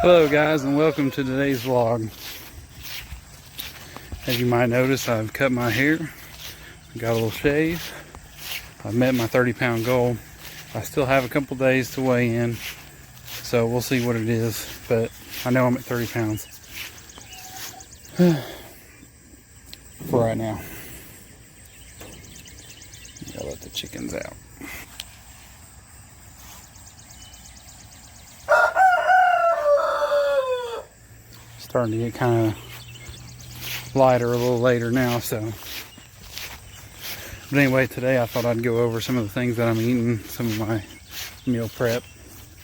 Hello guys, and welcome to today's vlog. As you might notice, I've cut my hair, got a little shave. I've met my 30-pound goal. I still have a couple days to weigh in, so we'll see what it is, but I know I'm at 30 pounds for right now. Gotta let the chickens out. Starting to get kind of lighter a little later now, so. But anyway, today I thought I'd go over some of the things that I'm eating, some of my meal prep,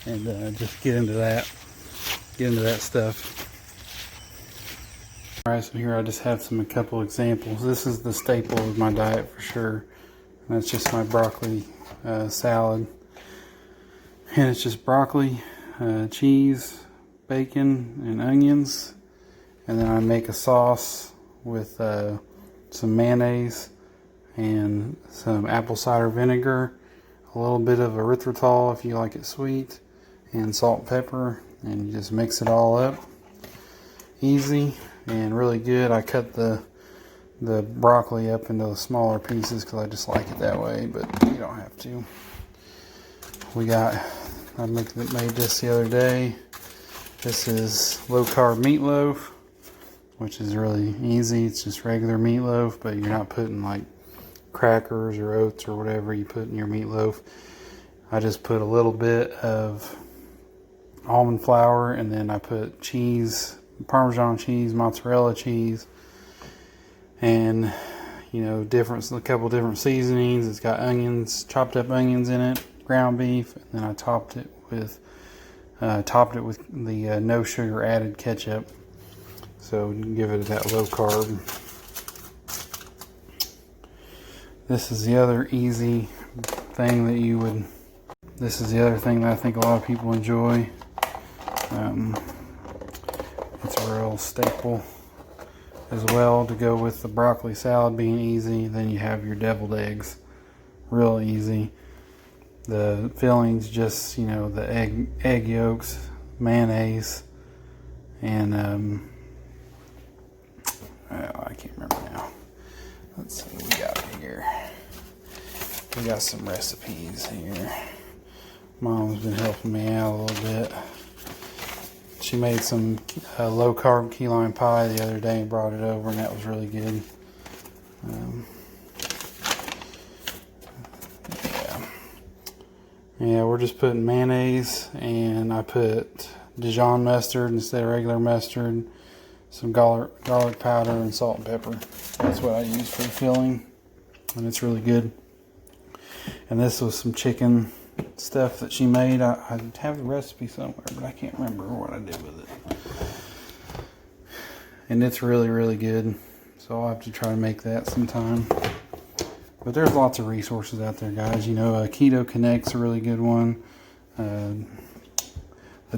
and just get into that stuff. Alright, so here I just have a couple examples. This is the staple of my diet for sure. And that's just my broccoli salad. And it's just broccoli, cheese, bacon, and onions. And then I make a sauce with some mayonnaise and some apple cider vinegar, a little bit of erythritol if you like it sweet, and salt and pepper, and you just mix it all up. Easy and really good. I cut the broccoli up into smaller pieces because I just like it that way, but you don't have to. I made this the other day. This is low carb meatloaf, which is really easy. It's just regular meatloaf, but you're not putting like crackers or oats or whatever you put in your meatloaf. I just put a little bit of almond flour, and then I put cheese, Parmesan cheese, mozzarella cheese, and a couple different seasonings. It's got onions, chopped up onions in it, ground beef, and then I topped it with the no sugar added ketchup. So give it that low carb. This is the other easy thing this is the other thing that I think a lot of people enjoy. It's a real staple as well to go with the broccoli salad being easy. Then you have your deviled eggs, real easy. The fillings, just the egg yolks, mayonnaise, and I can't remember now. Let's see what we got here. We got some recipes here. Mom's been helping me out a little bit. She made some low carb key lime pie the other day and brought it over, and that was really good. Yeah, we're just putting mayonnaise, and I put Dijon mustard instead of regular mustard, some garlic powder, and salt and pepper. That's what I use for the filling, and it's really good. And this was some chicken stuff that she made. I have the recipe somewhere, but I can't remember what I did with it. And it's really, really good. So I'll have to try to make that sometime. But there's lots of resources out there, guys. Keto Connect's a really good one. The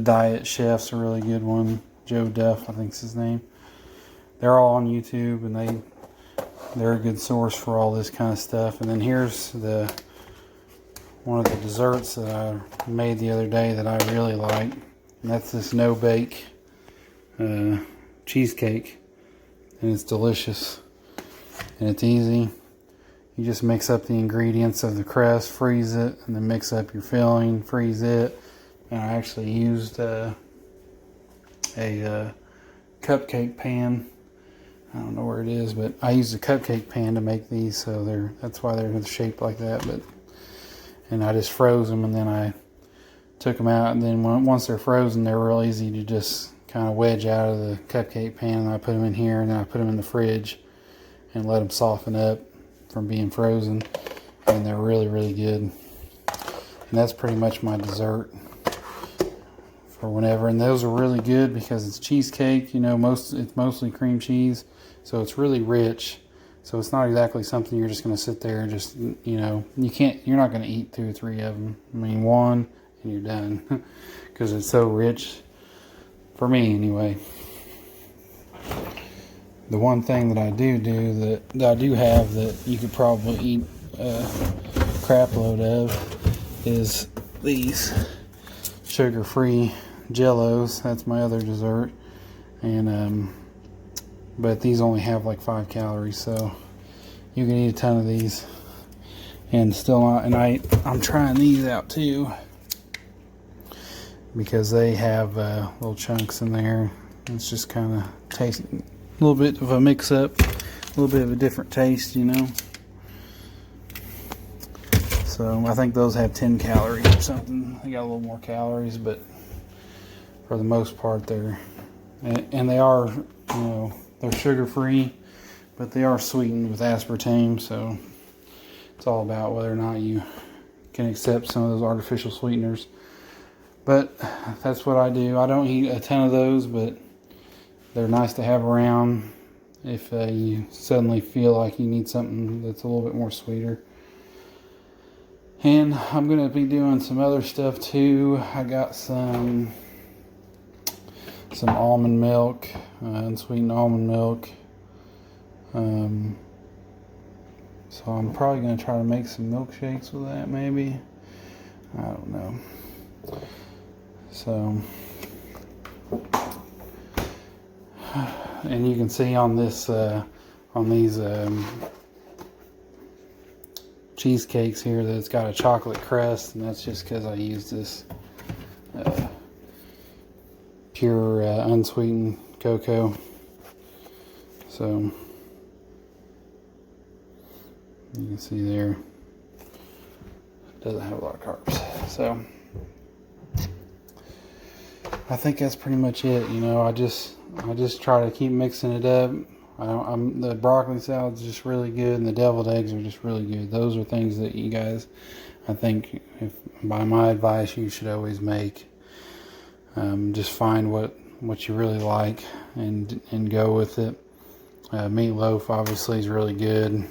Diet Chef's a really good one. Joe Duff, I think's his name. They're all on YouTube, and they're a good source for all this kind of stuff. And then here's one of the desserts that I made the other day that I really like, and that's this no-bake cheesecake, and it's delicious, and it's easy. You just mix up the ingredients of the crust, freeze it, and then mix up your filling, freeze it. And I actually used a cupcake pan. I don't know where it is, but I used a cupcake pan to make these, so that's why they're shaped like that. And I just froze them, and then I took them out, and then once they're frozen, they're real easy to just kind of wedge out of the cupcake pan. And I put them in here, and then I put them in the fridge and let them soften up from being frozen, and they're really, really good. And that's pretty much my dessert for whenever. And those are really good because it's cheesecake. It's mostly cream cheese, so it's really rich. So it's not exactly something you're just going to sit there and just, you're not going to eat 2 or 3 of them. I mean, one and you're done because it's so rich, for me anyway. The one thing that I do that I do have that you could probably eat a crap load of is these sugar-free Jellos. That's my other dessert. And but these only have like 5 calories, so you can eat a ton of these and still not. And I'm trying these out too because they have little chunks in there. It's just kind of taste a little bit of a mix up, a little bit of a different taste, you know. So I think those have 10 calories or something. They got a little more calories, but for the most part and they are, you know, they're sugar free, but they are sweetened with aspartame, so it's all about whether or not you can accept some of those artificial sweeteners. But that's what I do. I don't eat a ton of those, but they're nice to have around if you suddenly feel like you need something that's a little bit more sweeter. And I'm going to be doing some other stuff too. I got some almond milk, unsweetened almond milk. So I'm probably going to try to make some milkshakes with that, maybe. I don't know. So, and you can see on this, on these cheesecakes here that it's got a chocolate crust, and that's just because I used this pure unsweetened cocoa. So you can see there, it doesn't have a lot of carbs. So I think that's pretty much it. You know, I just try to keep mixing it up. The broccoli salad is just really good, and the deviled eggs are just really good. Those are things that you guys, I think, if by my advice, you should always make. Just find what you really like and go with it. Meatloaf obviously is really good.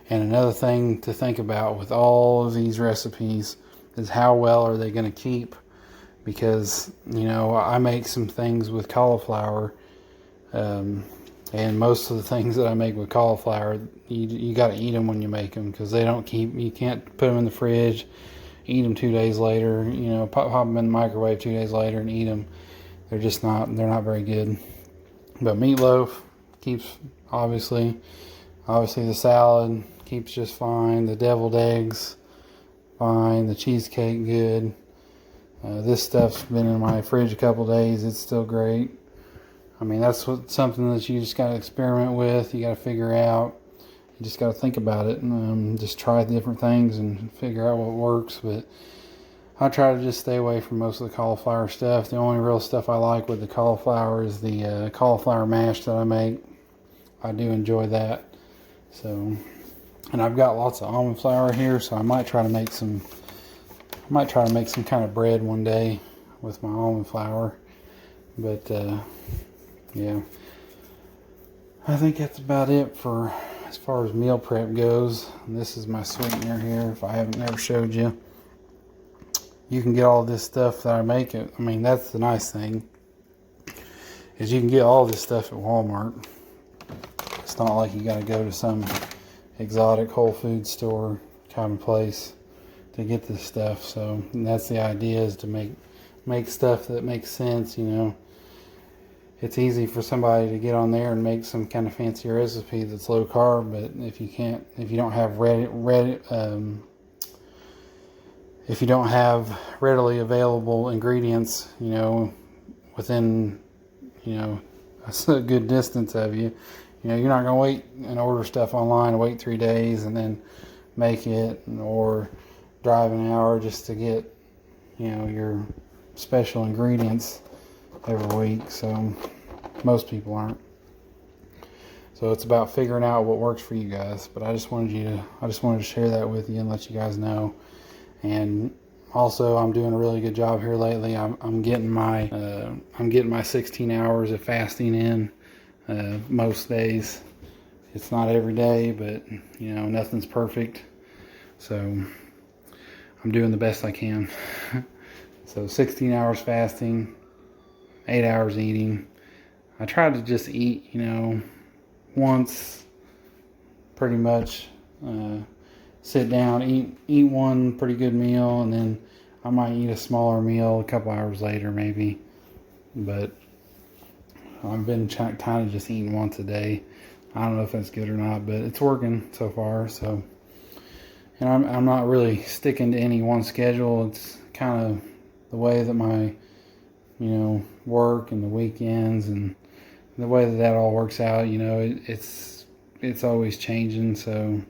And another thing to think about with all of these recipes is how well are they going to keep? Because, you know, I make some things with cauliflower, and most of the things that I make with cauliflower, you got to eat them when you make them, because they don't keep. You can't put them in the fridge, eat them 2 days later. You know, pop them in the microwave 2 days later and eat them. They're just not. They're not very good. But meatloaf keeps obviously the salad keeps just fine. The deviled eggs, fine. The cheesecake, good. This stuff's been in my fridge a couple days. It's still great. I mean, that's something that you just got to experiment with. You got to figure out. You just got to think about it and just try different things and figure out what works. But I try to just stay away from most of the cauliflower stuff. The only real stuff I like with the cauliflower is the cauliflower mash that I make. I do enjoy that. So, and I've got lots of almond flour here, so I might try to make some kind of bread one day with my almond flour. But yeah, I think that's about it for as far as meal prep goes. And this is my sweetener here. If I haven't ever showed you, you can get all this stuff that I make. I mean, that's the nice thing, is you can get all this stuff at Walmart. It's not like you got to go to some exotic Whole Foods store kind of place to get this stuff. So that's the idea, is to make stuff that makes sense. You know, it's easy for somebody to get on there and make some kind of fancy recipe that's low carb, but if you don't have readily available ingredients, you know, within, you know, a good distance of you, you know, you're not going to wait and order stuff online and wait 3 days and then make it, or drive an hour just to get, you know, your special ingredients every week. So most people aren't. So it's about figuring out what works for you guys. But I just wanted to share that with you and let you guys know. And also, I'm doing a really good job here lately. I'm getting my 16 hours of fasting in most days. It's not every day, but you know, nothing's perfect. So I'm doing the best I can. So 16 hours fasting, 8 hours eating. I try to just eat, you know, once, pretty much. Sit down, eat one pretty good meal, and then I might eat a smaller meal a couple hours later, maybe. but I've been kind of just eating once a day. I don't know if that's good or not, but it's working so far. So, and I'm not really sticking to any one schedule. It's kind of the way that my, work and the weekends and the way that all works out. It's always changing. So, and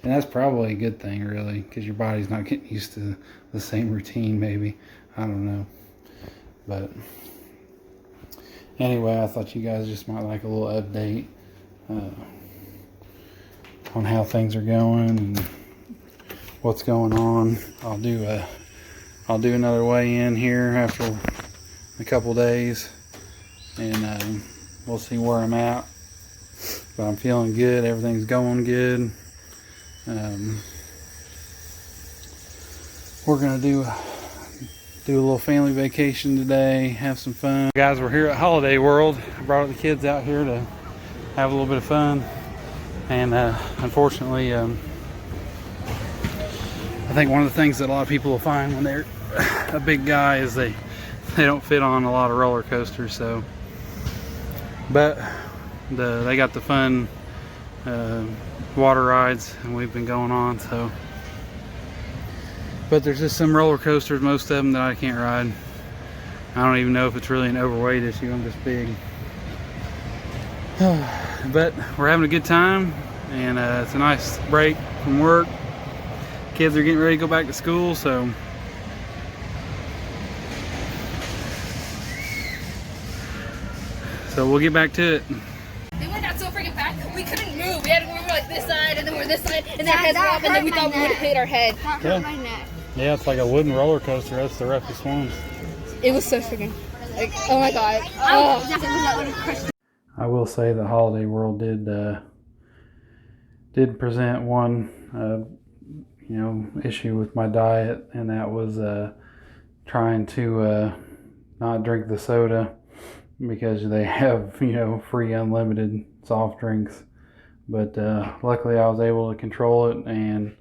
that's probably a good thing, really, because your body's not getting used to the same routine. Maybe, I don't know, but anyway, I thought you guys just might like a little update on how things are going and what's going on. I'll do another weigh in here after a couple days, and we'll see where I'm at. But I'm feeling good. Everything's going good. We're gonna do a little family vacation today, have some fun. Guys, we're here at Holiday World. I brought the kids out here to have a little bit of fun, and unfortunately, I think one of the things that a lot of people will find when they're a big guy is they don't fit on a lot of roller coasters. So, but they got the fun water rides, and we've been going on. So, but there's just some roller coasters, most of them that I can't ride. I don't even know if it's really an overweight issue. I'm just big. But we're having a good time, and it's a nice break from work. Kids are getting ready to go back to school, so we'll get back to it. They went out so freaking fast, we couldn't move. We were like this side, and then we're this side, and their heads were up, and then we thought we would have hit our head. That hurt my neck. Yeah, it's like a wooden roller coaster. That's the roughest ones. It was so freaking, like, oh my god. Oh. I will say the Holiday World did present one issue with my diet, and that was trying to not drink the soda, because they have free unlimited soft drinks. But luckily I was able to control it and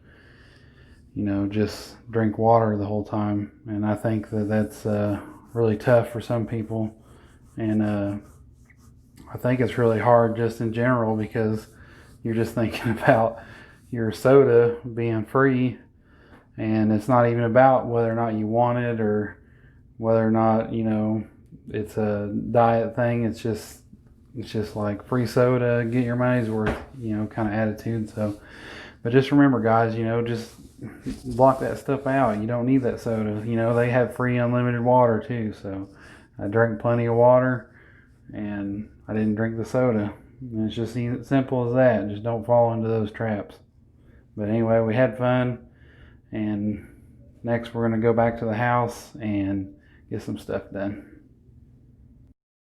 just drink water the whole time. And I think that's really tough for some people, and I think it's really hard just in general, because you're just thinking about your soda being free, and it's not even about whether or not you want it or whether or not it's a diet thing. It's just like free soda, get your money's worth, kind of attitude. So, but just remember, guys, just block that stuff out. You don't need that soda. They have free unlimited water too. So I drank plenty of water, and I didn't drink the soda. And it's just simple as that. Just don't fall into those traps. But anyway, we had fun, and next we're going to go back to the house and get some stuff done.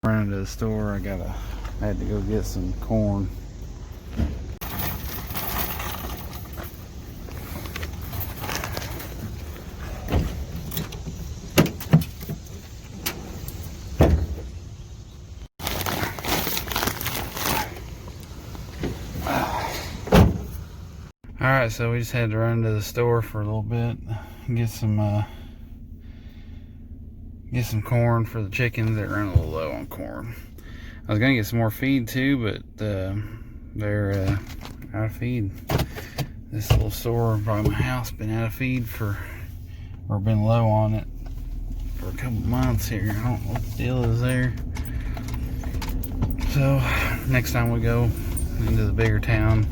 Running to the store, I had to go get some corn. Alright, so we just had to run to the store for a little bit and get some corn for the chickens. They're running a little low on corn. I was gonna get some more feed too, but they're out of feed. This little store by my house been out of feed or been low on it for a couple months here. I don't know what the deal is there. So next time we go into the bigger town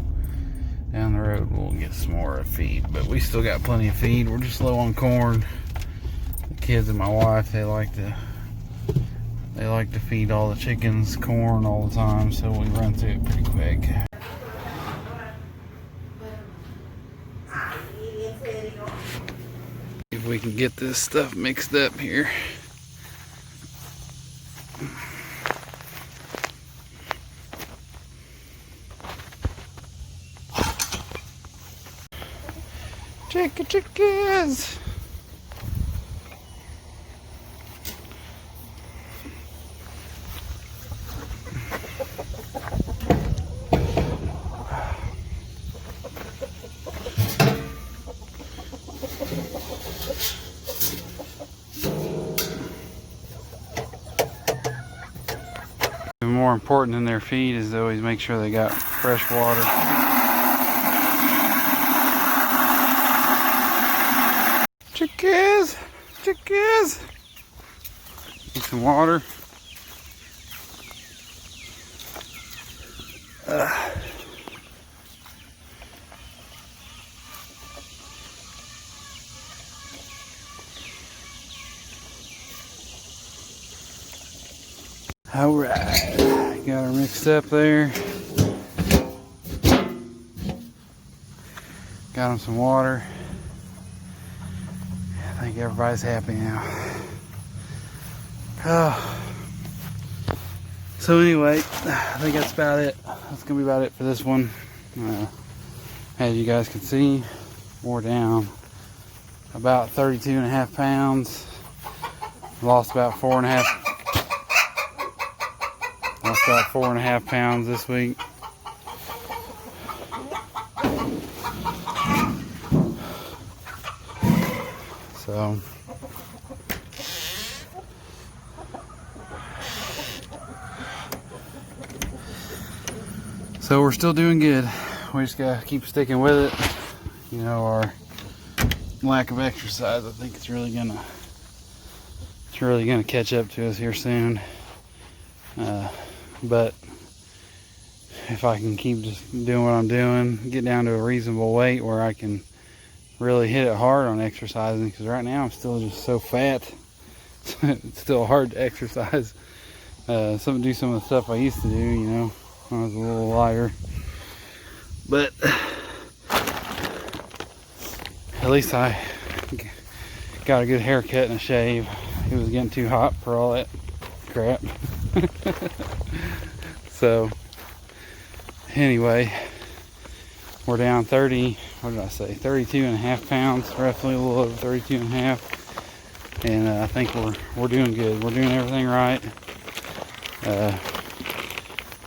down the road, we'll get some more feed. But we still got plenty of feed. We're just low on corn. The kids and my wife, they like to feed all the chickens corn all the time, so we run through it pretty quick. If we can get this stuff mixed up here. Chickens! more important than their feed is to always make sure they got fresh water. Chickies! Chickies! Need some water. Alright, got her mixed up there. Got them some water. I think everybody's happy now. Oh. So anyway, I think that's about it. That's gonna be about it for this one. As you guys can see, we're down about 32.5 pounds. Lost about 4.5 pounds this week. So we're still doing good. We just gotta keep sticking with it. You know, our lack of exercise, I think it's really gonna catch up to us here soon. But if I can keep just doing what I'm doing, get down to a reasonable weight where I can really hit it hard on exercising, because right now I'm still just so fat. It's still hard to exercise. Do some of the stuff I used to do, you know, when I was a little lighter. But at least I got a good haircut and a shave. It was getting too hot for all that crap. So anyway, we're down 32.5 pounds, roughly a little over 32.5, and I think we're doing good. We're doing everything right.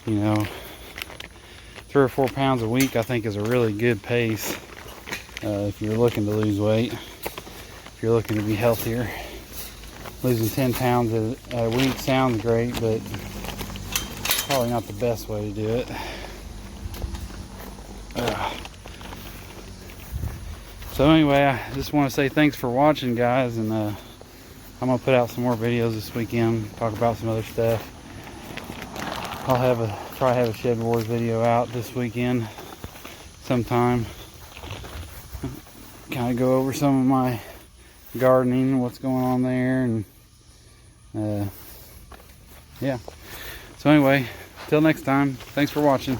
You know, 3 or 4 pounds a week I think is a really good pace if you're looking to lose weight, if you're looking to be healthier. Losing 10 pounds a week sounds great, but probably not the best way to do it. So anyway, I just want to say thanks for watching, guys, and I'm gonna put out some more videos this weekend, talk about some other stuff. I'll probably have a Shed Wars video out this weekend sometime. Kind of go over some of my gardening, what's going on there, and yeah. So anyway, till next time, thanks for watching.